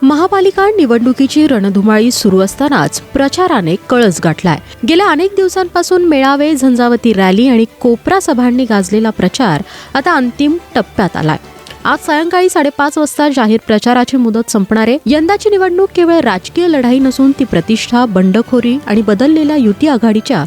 महापालिका निवडणुकीची रणधुमाळी सुरू असतानाच प्रचाराने कळस गाठलाय. गेल्या अनेक दिवसांपासून मेळावे, झंझावती रॅली आणि कोपरा सभांनी गाजलेला प्रचार आता अंतिम टप्प्यात आलाय. आज सायंकाळी 5:30 वाजता जाहीर प्रचाराची मुदत संपणारे. यंदाची निवडणूक केवळ राजकीय लढाई नसून ती प्रतिष्ठा, बंडखोरी आणि बदललेल्या युती आघाडीच्या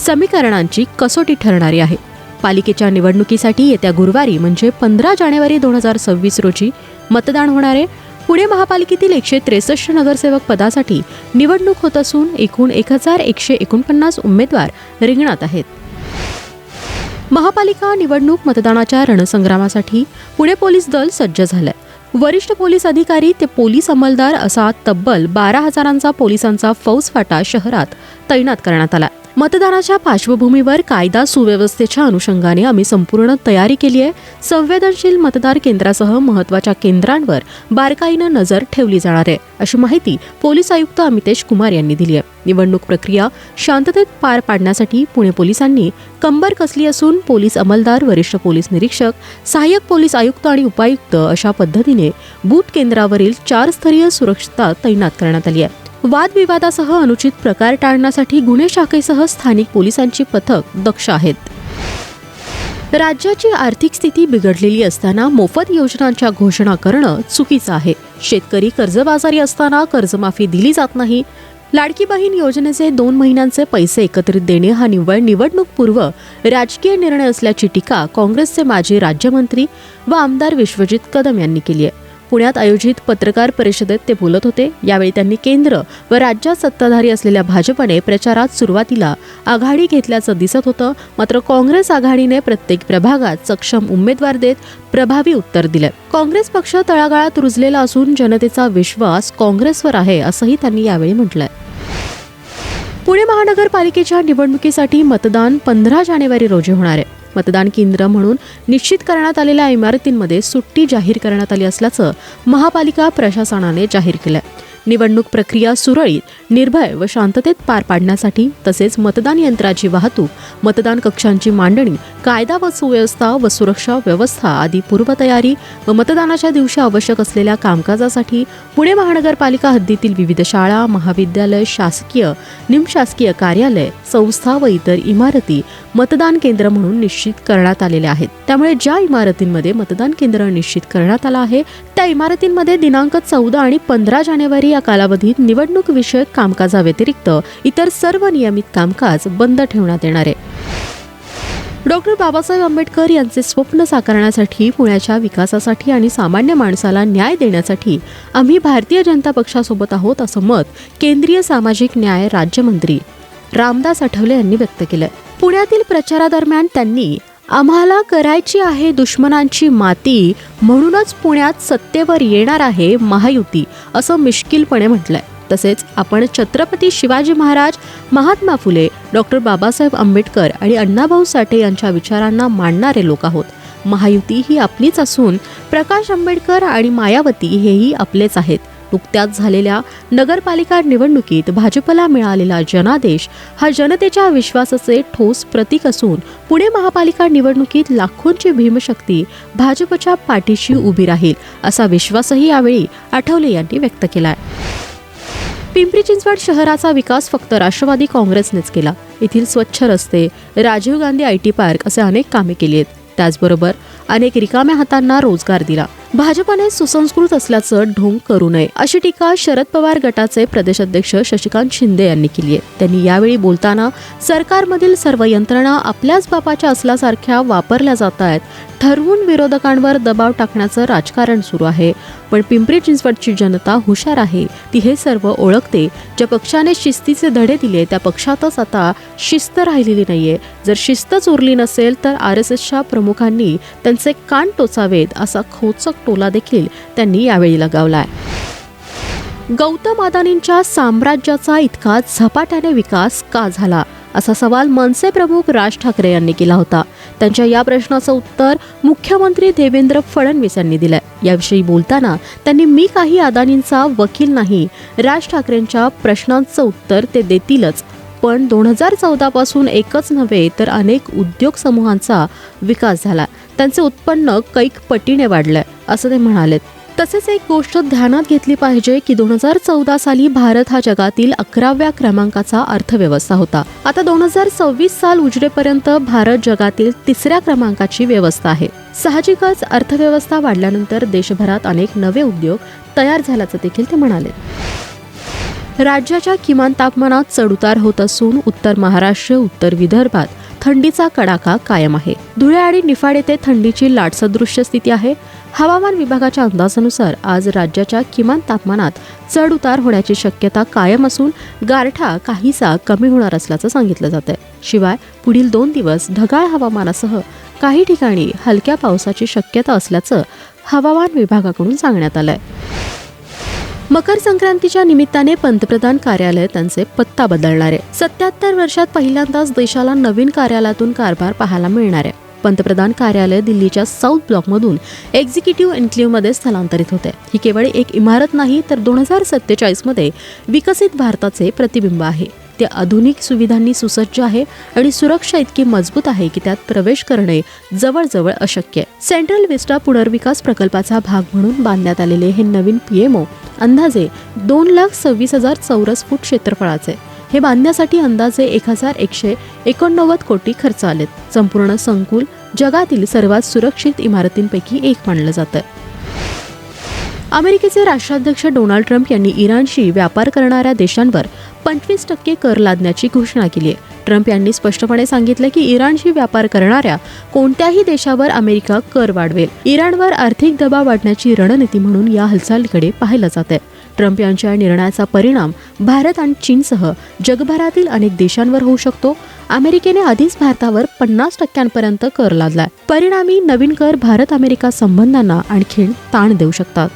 समीकरणांची कसोटी ठरणारी आहे. पालिकेच्या निवडणुकीसाठी येत्या गुरुवारी म्हणजे 15 जानेवारी 2026 रोजी मतदान होणार आहे. पुणे महापालिकेतील 163 नगरसेवक पदासाठी निवडणूक होत असून एकूण 1149 उमेदवार रिंगणात आहेत. महापालिका निवडणूक मतदानाच्या रणसंग्रामासाठी पुणे पोलीस दल सज्ज झालंय. वरिष्ठ पोलीस अधिकारी ते पोलीस अंमलदार असा तब्बल 12,000 पोलिसांचा फौजफाटा शहरात तैनात करण्यात आला. मतदानाच्या पार्श्वभूमीवर कायदा सुव्यवस्थेच्या अनुषंगाने आम्ही संपूर्ण तयारी केली आहे. संवेदनशील मतदार केंद्रासह महत्त्वाच्या केंद्रांवर बारकाईनं नजर ठेवली जाणार आहे, अशी माहिती पोलीस आयुक्त अमितेश कुमार यांनी दिली आहे. निवडणूक प्रक्रिया शांततेत पार पाडण्यासाठी पुणे पोलिसांनी कंबर कसली असून पोलीस अंमलदार, वरिष्ठ पोलीस निरीक्षक, सहाय्यक पोलीस आयुक्त आणि उपायुक्त अशा पद्धतीने बूथ केंद्रावरील 4 स्तरीय सुरक्षता तैनात करण्यात आली आहे. वादविवादासह अनुचित प्रकार टाळण्यासाठी गुन्हे शाखेसह स्थानिक पोलिसांची पथक दक्ष आहेत. राज्याची आर्थिक स्थिती बिघडलेली असताना मोफत योजनांच्या घोषणा करणं चुकीचं आहे. शेतकरी कर्जबाजारी असताना कर्जमाफी दिली जात नाही. लाडकी बहीण योजनेचे 2 महिन्यांचे पैसे एकत्रित देणे हा निव्वळ निवडणूकपूर्व राजकीय निर्णय असल्याची टीका काँग्रेसचे माजी राज्यमंत्री व आमदार विश्वजित कदम यांनी केली आहे. पुण्यात आयोजित पत्रकार परिषदेत ते बोलत होते. यावेळी त्यांनी केंद्र व राज्यात सत्ताधारी असलेल्या भाजपने प्रचारात सुरुवातीला आघाडी घेतल्याचं दिसत होतं. मात्र काँग्रेस आघाडीने प्रत्येक प्रभागात सक्षम उमेदवार देत प्रभावी उत्तर दिलं. काँग्रेस पक्ष तळागाळात रुजलेला असून जनतेचा विश्वास काँग्रेसवर आहे, असंही त्यांनी यावेळी म्हटलंय. पुणे महानगरपालिकेच्या निवडणुकीसाठी मतदान 15 जानेवारी रोजी होणार आहे. मतदान केंद्र म्हणून निश्चित करण्यात आलेल्या इमारतींमध्ये सुट्टी जाहीर करण्यात आली असल्याचं महापालिका प्रशासनाने जाहीर केलं. निवडणूक प्रक्रिया सुरळीत, निर्भय व शांततेत पार पाडण्यासाठी तसेच मतदान यंत्राची वाहतूक, मतदान कक्षांची मांडणी, कायदा व सुव्यवस्था व सुरक्षा व्यवस्था आदी पूर्वतयारी व मतदानाच्या दिवशी आवश्यक असलेल्या कामकाजासाठी पुणे महानगरपालिका हद्दीतील विविध शाळा, महाविद्यालय, शासकीय, निमशासकीय कार्यालय, संस्था व इतर इमारती मतदान केंद्र म्हणून निश्चित करण्यात आलेल्या आहेत. त्यामुळे ज्या इमारतींमध्ये मतदान केंद्र निश्चित करण्यात आलं आहे त्या इमारतींमध्ये दिनांक 14 आणि 15 जानेवारी या कालावधीत निवडणूक विषयक कामकाजाव्यतिरिक्त इतर सर्व नियमित कामकाज बंद ठेवण्यात येणार आहे. डॉक्टर बाबासाहेब आंबेडकर यांचे स्वप्न साकारण्यासाठी, पुण्याच्या विकासासाठी आणि सामान्य माणसाला न्याय देण्यासाठी आम्ही भारतीय जनता पक्षासोबत आहोत, असं मत केंद्रीय सामाजिक न्याय राज्यमंत्री रामदास आठवले यांनी व्यक्त केलं. पुण्यातील प्रचारादरम्यान त्यांनी आम्हाला करायची आहे दुश्मनांची माती, म्हणूनच पुण्यात सत्तेवर येणार आहे महायुती, असं मिश्किलपणे म्हटलंय. तसेच आपण छत्रपती शिवाजी महाराज, महात्मा फुले, डॉक्टर बाबासाहेब आंबेडकर आणि अण्णाभाऊ साठे यांच्या विचारांना मानणारे लोक आहोत. महायुती ही आपलीच असून प्रकाश आंबेडकर आणि मायावती हेही आपलेच आहेत. नुकत्याच झालेल्या नगरपालिका निवडणुकीत भाजपला मिळालेला जनादेश हा जनतेच्या विश्वासाचे ठोस प्रतीक असून पुणे महापालिका निवडणुकीत लाखोंची भीमशक्ती भाजपच्या पाठीशी उभी राहील, असा विश्वासही यावेळी आठवले यांनी व्यक्त केलाय. पिंपरी चिंचवड शहराचा विकास फक्त राष्ट्रवादी काँग्रेसनेच केला. येथील स्वच्छ रस्ते, राजीव गांधी IT पार्क असे अनेक कामे केली आहेत. त्याचबरोबर अनेक रिकाम्या हातांना रोजगार दिला. भाजपने सुसंस्कृत असल्याचं ढोंग करू नये, अशी टीका शरद पवार गटाचे प्रदेशाध्यक्ष शशिकांत शिंदे यांनी केली आहे. त्यांनी यावेळी बोलताना सरकारमधील सर्व यंत्रणा आपल्याच बापाच्या असल्यासारख्या वापरल्या जात आहेत. ठरवून विरोधकांवर दबाव टाकण्याचं राजकारण सुरू आहे. पण पिंपरी चिंचवडची जनता हुशार आहे, ती हे सर्व ओळखते. ज्या पक्षाने शिस्तीचे धडे दिले त्या पक्षातच आता शिस्त राहिलेली नाहीये. जर शिस्तच उरली नसेल तर RSSच्या प्रमुखांनी त्यांचे कान टोचावेत, असा खोचक टोला देखील त्यांनी यावेळी लगावलाय. गौतम अदानींच्या साम्राज्याचा इतका झपाट्याने विकास का झाला, असा सवाल मनसे प्रमुख राज ठाकरे यांनी केला होता. त्यांच्या या प्रश्नाचं उत्तर मुख्यमंत्री देवेंद्र फडणवीस यांनी दिलंय. याविषयी बोलताना त्यांनी मी काही अदानींचा वकील नाही, राज ठाकरेंच्या प्रश्नांचं उत्तर ते देतीलच, पण 2014 पासून एकच नव्हे तर अनेक उद्योग समूहांचा विकास झाला. त्यांचे उत्पन्न कैक पटीने वाढलंय, असं ते म्हणालेत. तसेच एक गोष्ट ध्यानात घेतली पाहिजे की 2014 साली भारत हा जगातील 11व्या क्रमांकाचा अर्थव्यवस्था होता. आता 2026 साल उजडेपर्यंत भारत जगातील 3ऱ्या क्रमांकाची व्यवस्था आहे. साहजिकच अर्थव्यवस्था वाढल्यानंतर देशभरात अनेक नवे उद्योग तयार झाल्याचं देखील ते म्हणाले. राज्याच्या किमान तापमानात चढउतार होत असून उत्तर महाराष्ट्र, उत्तर विदर्भात थंडीचा कडाका कायम आहे. धुळे आणि निफाड येथे थंडीची लाटसदृश्य स्थिती आहे. हवामान विभागाच्या अंदाजानुसार आज राज्याच्या किमान तापमानात चढ उतार होण्याची शक्यता कायम असून गारठा काहीसा कमी होणार असल्याचं सांगितलं जातंय. शिवाय पुढील 2 दिवस ढगाळ हवामानासह काही ठिकाणी हलक्या पावसाची शक्यता असल्याचं हवामान विभागाकडून सांगण्यात आलंय. मकर संक्रांतीच्या निमित्ताने पंतप्रधान कार्यालय त्यांचे पत्ता बदलणार आहे. 77 वर्षात पहिल्यांदाच देशाला नवीन कार्यालयातून कारभार पाहायला मिळणार आहे. पंतप्रधान कार्यालय दिल्लीच्या साऊथ ब्लॉकमधून एक्झिक्युटिव्ह एन्क्लेव्हमध्ये स्थलांतरित होते. ही केवळ एक इमारत नाही तर 2047 मध्ये विकसित भारताचे प्रतिबिंब आहे. ते आधुनिक सुविधांनी सुसज्ज आहे आणि सुरक्षा इतकी मजबूत आहे की त्यात प्रवेश करणे जवळजवळ अशक्य आहे. सेंट्रल विस्टा पुनर्विकास प्रकल्पाचा भाग म्हणून बांधण्यात आलेले हे नवीन पीएमओ अंदाजे 2,26,000 चौरस फूट क्षेत्रफळाचे. हे बांधण्यासाठी अंदाजे 1,189 कोटी खर्च आलेत. संपूर्ण संकुल जगातील सर्वात सुरक्षित इमारतींपैकी एक मानलं जातं. अमेरिकेचे राष्ट्राध्यक्ष डोनाल्ड ट्रम्प यांनी इराणशी व्यापार करणाऱ्या देशांवर 25% कर लादण्याची घोषणा केली आहे. ट्रम्प यांनी स्पष्टपणे सांगितलं की इराणशी व्यापार करणाऱ्या कोणत्याही देशावर अमेरिका कर वाढवेल. इराणवर आर्थिक दबाव वाढण्याची रणनीती म्हणून या हालचालीकडे पाहिलं जातंय. ट्रम्प यांच्या निर्णयाचा परिणाम भारत आणि चीनसह जगभरातील अनेक देशांवर होऊ शकतो. अमेरिकेने आधीच भारतावर 50% कर लादलाय. परिणामी नवीन कर भारत अमेरिका संबंधांना आणखी ताण देऊ शकतात.